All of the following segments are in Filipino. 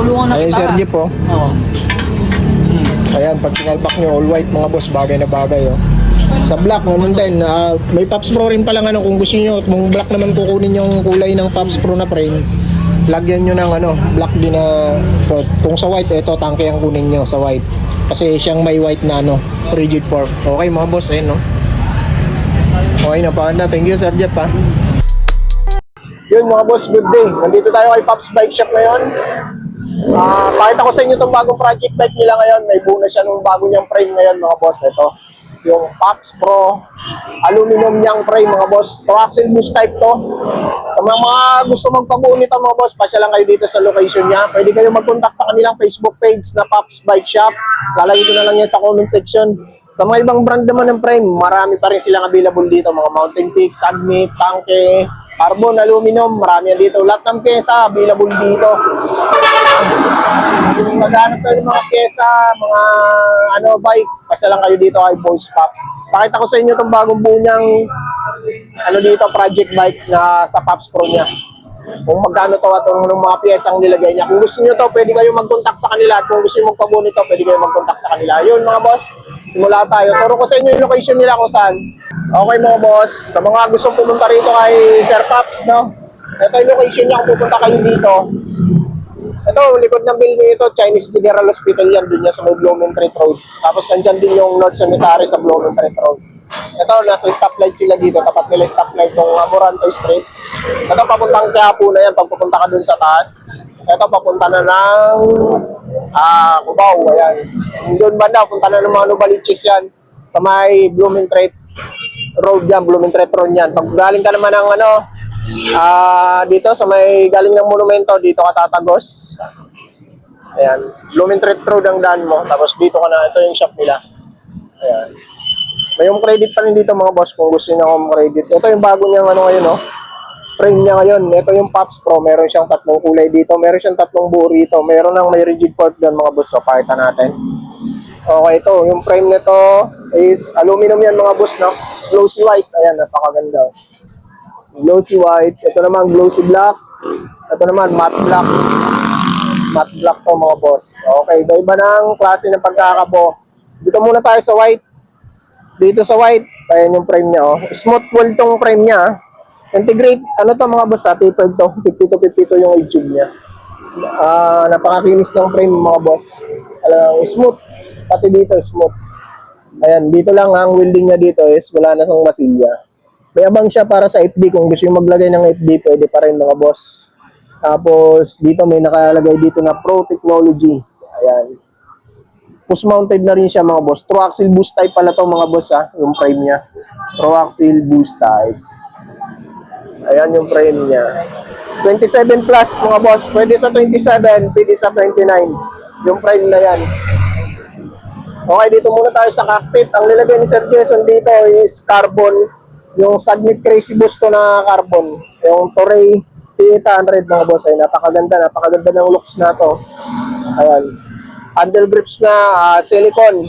Tulungan na Ayun, kita. Sir Jeep, oh. Oo. Ayan, pag sinalpak nyo, all white mga boss, bagay na bagay, oh. Sa black, ganun din, may Pops Pro rin palang ano, kung gusto nyo, kung black naman kukunin yung kulay ng Pops Pro na frame, lagyan nyo ng ano, black din na, kung sa white, ito, tangke ang kunin nyo sa white. Kasi siyang may white na ano, rigid fork. Okay mga boss, ayun, no? Okay na, pakanda. Thank you, Sir Jeff, ha. Yun mga boss, good day. Nandito tayo kay Pops Bike Shop ngayon. Pakita ko sa inyo itong bagong project bike nila ngayon. May buna siya nung bago niyang frame ngayon mga boss. Ito, yung Pops Pro aluminum niyang frame mga boss. Coaxial boost type to. Sa mga gusto magpabuo nito mga boss, pasya lang kayo dito sa location niya. Pwede kayo mag-contact sa kanilang Facebook page na Pops Bike Shop. Lalagay ko na lang yan sa comment section. Sa mga ibang brand naman ng frame, marami pa rin silang available dito. Mga Mountain Peak, Sagmit, Tangke, Carbon, Aluminum, marami yan dito. Lahat ng pyesa available dito. Kung maghanap kayo ng mga pyesa, mga ano, bike, pasya lang kayo dito kay Boys Pops. Pakita ko sa inyo itong bagong buo niyang ano dito, project bike na sa Pops Pro niya. Kung magkano to at ng mga piyesang nilagay niya. Kung gusto niyo to, pwede kayo mag-contact sa kanila. At kung gusto niyo magpabuo nito, pwede kayo mag-contact sa kanila. Yun mga boss, simula tayo. Turo ko sa inyo yung location nila kung saan. Okay mga boss, sa mga gustong pumunta rito kay Sir Pops, no? Ito yung location niya kung pupunta kayo dito. Ito, likod ng building ito, Chinese General Hospital yan, dun niya sa may Blumentritt Road. Tapos nandyan din yung North Cemetery sa Blumentritt Road. Ito, nasa stoplight sila dito, tapat nila stoplight ng Moranto Street. Ito, papuntang Quiapo na yan, pagpupunta ka dun sa taas. Ito, papunta na ng Cubao, ayan. Doon banda, punta na ng mga Novaliches yan, sa may Blumentritt Road yan, Blumentritt Road yan. Pag galing ka naman ng ano, dito sa may galing ng monumento, dito ka tatagos. Ayan, Blumentritt Road ang daan mo, tapos dito ka na, ito yung shop nila. Ayan. May yung credit pa rin dito mga boss kung gusto niyo ng credit. Ito yung bago niyang ano ngayon, no? Frame niya ngayon. Ito yung Pops Pro. Meron siyang tatlong kulay dito. Meron siyang tatlong buo rito. Meron ng may rigid fork doon mga boss. So, pakita natin. Okay, ito. Yung frame nito is aluminum yan mga boss, no? Glossy white. Ayan, napakaganda. Glossy white. Ito naman glossy black. Ito naman matte black. Matte black to mga boss. Okay, iba-iba ng klase ng pagkakabo. Dito muna tayo sa white. Dito sa white, ayan yung frame niya, oh. Smooth wall tong frame niya. Integrate, ano to mga boss, tapered to. 50 to 52 yung edge tube niya. Napakakinis ng frame mga boss. Smooth. Pati dito, smooth. Ayan, dito lang ang welding niya dito is wala na sang masilya. May abang siya para sa FD. Kung gusto yung maglagay ng FD, pwede pa rin mga boss. Tapos, dito may nakalagay dito na Pro Technology. Ayan. Push mounted na rin siya mga boss. True axle boost type pala to mga boss, ha, yung frame niya. True axle boost type. Ayan yung frame niya. 27 plus mga boss. Pwede sa 27, pwede sa 29. Yung frame na yan. Okay, dito muna tayo sa cockpit. Ang nilagay ni Sir Jason dito is carbon. Yung Sagmit Crazy Boost to na carbon. Yung Torrey T800 mga boss. Ay napakaganda ng looks na to. Ayan. Handle grips na silicone.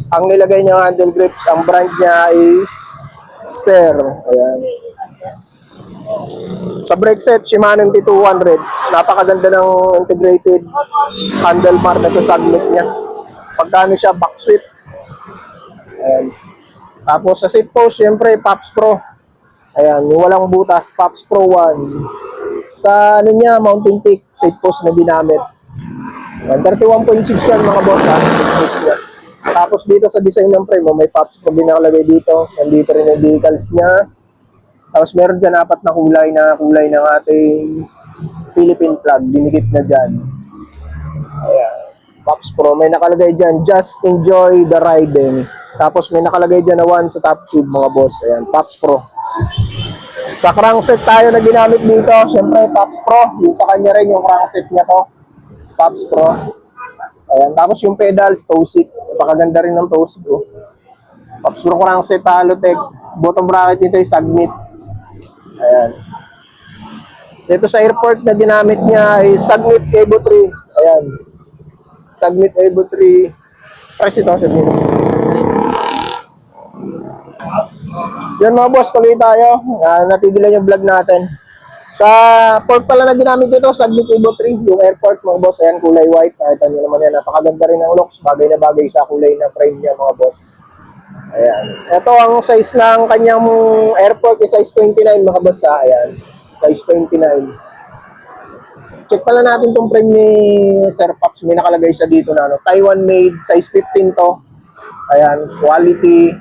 Ang nilagay niya handle grips, ang brand niya is Ser. Ayan. Sa brake set, Shimano MT200. Napakaganda ng integrated handlebar na ito sa Sagmit niya. Pagkano siya, back sweep. Ayan. Tapos sa seat post, syempre, Pops Pro. Ayan, yung walang butas, Pops Pro 1. Sa ano niya, Mountain Peak, seat post na ginamit. 31.6 yan mga boss, ha. Tapos dito sa design ng frame, may Pops Pro din nakalagay dito. Nandito rin yung decals niya. Tapos meron dyan 4 na kulay ng ating Philippine flag. Dinikit na dyan. Ayan. Pops Pro. May nakalagay dyan, just enjoy the riding. Tapos may nakalagay dyan na 1 sa top tube mga boss. Ayan, Pops Pro. Sa crankset tayo na ginamit dito, syempre Pops Pro. Yung sa kanya rin yung crankset niya to. Pops Pro. Ayan. Tapos yung pedals, Toesic. Napakaganda rin ng Toesic. Oh. Pops Pro crankset, Halotech. Bottom bracket nito ay Sagmit. Ayan. Dito sa airport na ginamit niya ay Sagmit Evo 3. Ayan. Sagmit Evo 3. Price ito, sabihin. Yan mga boss, tuloy tayo. Natigilan yung vlog natin. Sa port pala na ginamit dito, Saglit Evo 3, yung airport mga boss, ayan, kulay white. Nakita nyo naman yan, napakaganda rin ng looks, bagay na bagay sa kulay na frame niya mga boss. Ayan. Ito ang size ng kanyang airport is size 29 mga boss ha. Ayan. Size 29. Check pala natin tong frame ni Sir Pops. May nakalagay siya dito na ano, Taiwan made, size 15 to. Ayan, quality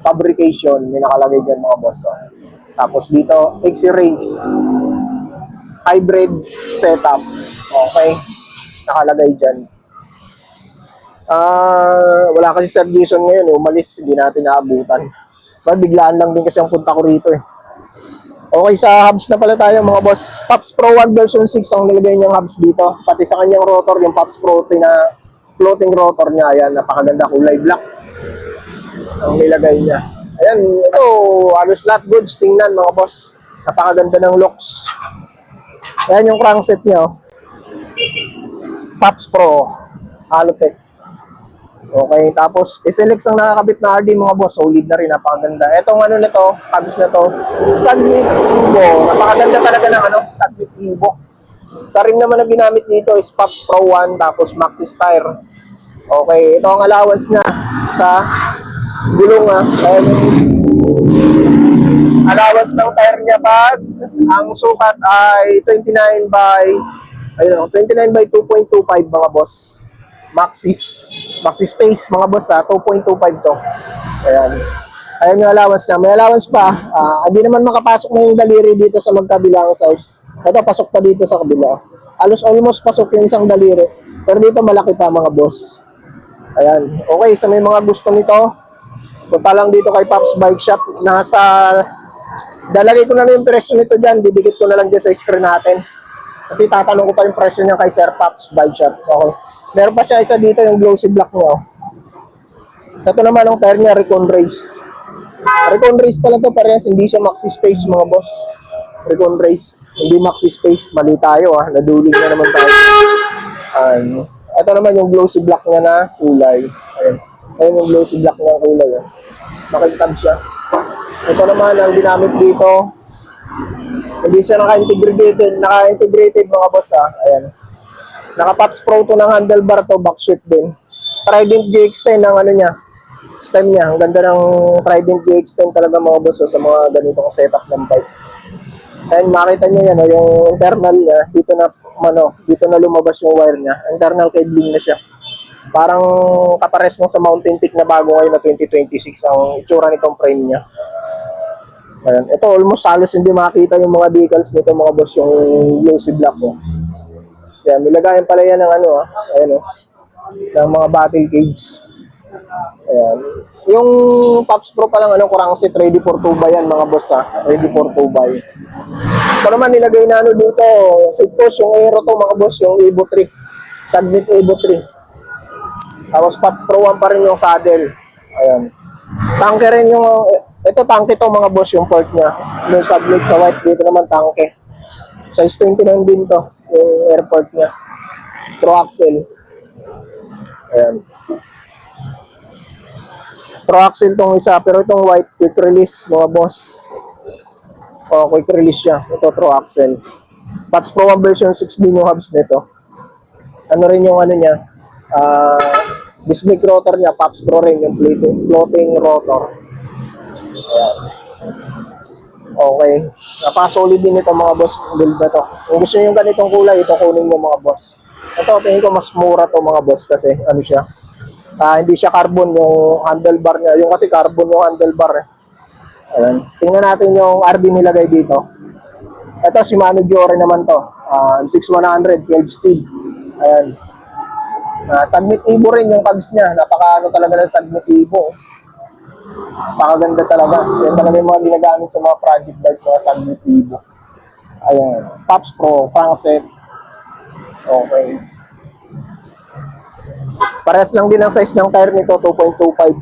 fabrication. May nakalagay dyan mga boss. Oh. Tapos dito, X-Rays. Hybrid setup. Okay. Nakalagay dyan. Wala kasi Sir Jason ngayon. Umalis, hindi natin naabutan. Biglaan lang din kasi ang punta ko rito eh. Okay, sa hubs na pala tayo mga boss. Pops Pro 1 version 6 ang nilagay niyang hubs dito. Pati sa kanyang rotor, yung Pops Pro na floating rotor niya. Ayan, napakaganda, kulay black ang nilagay niya. Ayan, ito, halos lahat goods. Tingnan mga boss. Napakaganda ng looks. Ayan yung crankset niya. Oh. Pops Pro. Halotech. Okay, tapos SLX ang nakakabit na RD mga boss, solid na rin, napakaganda. Etong ano na to, hubs na to, Saglit Evo, napakaganda talaga ng ano, Saglit Evo. Sa rim naman na ginamit dito is Pops Pro 1, tapos Maxxis tire. Okay, ito ang allowance niya sa gulong ha. Allowance ng tire niya pag ang sukat ay 29 by 2.25 mga boss. Maxxis space mga boss ha, 2.25 to. Ayan yung allowance niya. May allowance pa. Hindi naman makapasok na yung daliri dito sa magkabilang side. Ito pasok pa dito sa kabila. Almost pasok yung isang daliri. Pero dito malaki pa mga boss. Ayan. Okay, sa may mga gusto nito, punta lang dito kay Pops Bike Shop. Dalagay ko na lang yung presyo nito dyan. Didikit ko na lang dyan sa screen natin. Kasi tatanong ko pa yung presyo niya kay Sir Pops Bike Shop. Okay. Meron pa siya isa dito, yung glossy black niya. Oh. Ito naman ang tire niya, Recon Race. Recon Race pala to, parehas, hindi siya Maxxis space mga boss. Recon Race, hindi Maxxis space. Mali tayo nadulig na naman tayo. Ito naman yung glossy black niya na kulay. Ayan yung glossy black niya kulay. Makintab siya. Ito naman ang ginamit dito. Hindi siya naka-integrated mga boss Ayan. Naka-Pops Pro to ng handlebar to, backshoot din. Trident GX10 ang ano niya, stem niya. Ang ganda ng Trident GX10 talaga mga boss sa mga ganitong setup ng bike. And makita niyo yan, yung internal niya, dito na lumabas yung wire niya. Internal cabling na siya. Parang kapares mo sa Mountain Peak na bago ngayon na 2026 ang itsura nitong frame niya. Ayan. Ito almost halos hindi makita yung mga decals nito mga boss, yung glossy black mo. Yan, nilagayan pala yan ng ayan ng mga battle cage. Ayan. Yung Pops Pro pa lang crankset, ready for 2 by yan mga boss ready for 2 by. Ito naman nilagay na dito, seat post, yung aero to mga boss, yung Evo 3. Saglit Evo 3. Tapos Pops Pro 1 pa rin yung saddle. Ayan. Tanke rin yung, ito tanke to mga boss, yung port niya. Yung Saglit sa white, dito naman tanke. Size 29 din to, yung airport niya. Pro axle. Ayan. Pro axle tong isa, pero itong white, quick release mga boss. Quick release siya. Ito pro axle. Pops Pro 1 version 6 din yung hubs nito. Ano rin yung niya, disc brake rotor niya, Pops Pro rin yung floating rotor. Ayan. Okay. Napaka-solid din ito mga boss, build na to. Kung gusto nyo yung ganitong kulay, ito kunin nyo mga boss. Ito, tingin ko mas mura to mga boss kasi siya. Hindi siya carbon yung handlebar niya. Yung kasi carbon yung handlebar Ayan. Tingnan natin yung RB nilagay dito. Ito, Shimano Giore naman to. 6100, 12 speed. Ayan. Saglit Evo rin yung cogs niya. Talaga ng Saglit Evo. Napakaganda talaga. Yan talaga yung mga ginagamit sa mga project bike, mga Saglit Evo. Ayan. Pops Pro, crankset. Okay. Parehas lang din ang size ng tire nito, 2.25.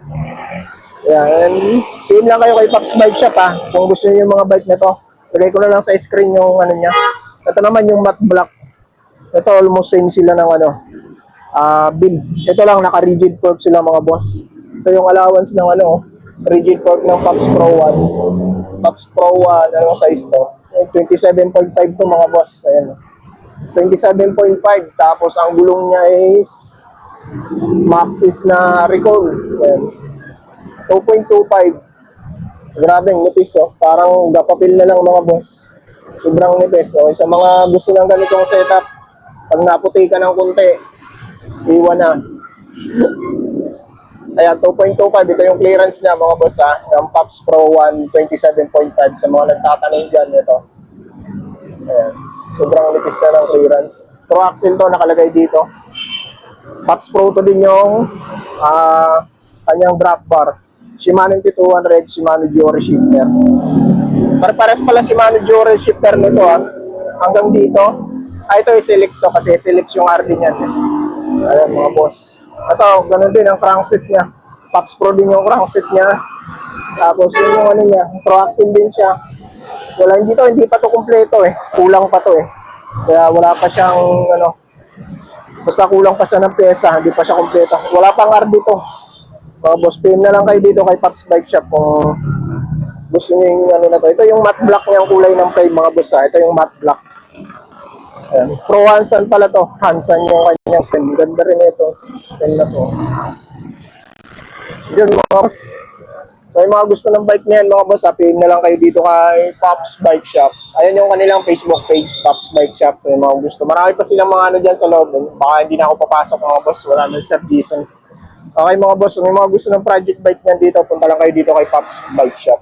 Ayan. PM lang kayo kay Pops Bike Shop kung gusto niyo yung mga bike nito. Lagay ko na lang sa screen yung niya. Ito naman yung matte black. Ito almost same sila ng build. Ito lang naka-rigid fork sila mga boss. Ito yung allowance ng rigid fork ng Pops Pro 1. Pops Pro 1, anong size to? 27.5 to mga boss. Ayan. 27.5. Tapos ang gulong niya is Maxxis na recall. Ayan. 2.25. Grabe, nipis oh. Parang gapapil na lang mga boss. Sobrang nipis. Okay, sa mga gusto ng ganitong setup, pag naputi ka ng kunti, iwan na. Ayan, 2.25. Ito yung clearance niya mga boss ha. Ng Pops Pro 127.5 sa mga nagtatanong dyan. Ito. Ayan. Sobrang nipis na ng clearance. Pro axle to nakalagay dito. Pops Pro to din yung kanyang drop bar. Shimano MT200, Shimano Giore shifter. Pare-pares pala Shimano Giore shifter nito ha. Hanggang dito. Ito yung SLX to kasi SLX yung RD niyan. Ayan mga boss. Ito, ganun din ang crankset niya. Pops Pro din yung crankset niya. Tapos yun yung ano niya, Pro axle din siya. Wala, hindi pa to kumpleto eh. Kulang pa to eh. Kaya wala pa siyang ano, basta kulang pa siya ng pyesa, hindi pa siya kumpleto. Wala pang RD to. Mga boss, pin na lang kayo dito kay Pops Bike Shop kung gusto niyo yung ano na to. Ito yung matte black niyang kulay ng frame mga boss ha. Ito yung matte black. Ayan. Pro Hansan pala to. Hansan yung kanyang stem. Ganda rin ito. Stem na to. Yun mga boss. So yung mga gusto ng bike na yan mga boss, pin na lang kayo dito kay Pops Bike Shop. Ayan yung kanilang Facebook page, Pops Bike Shop. So yung mga gusto. Marami pa silang mga ano dyan sa loob. Baka hindi na ako papasok mga boss. Wala na Sir Jason. Okay mga boss, kung may mga gusto ng project bike niyan dito, punta lang kayo dito kay Pops Bike Shop.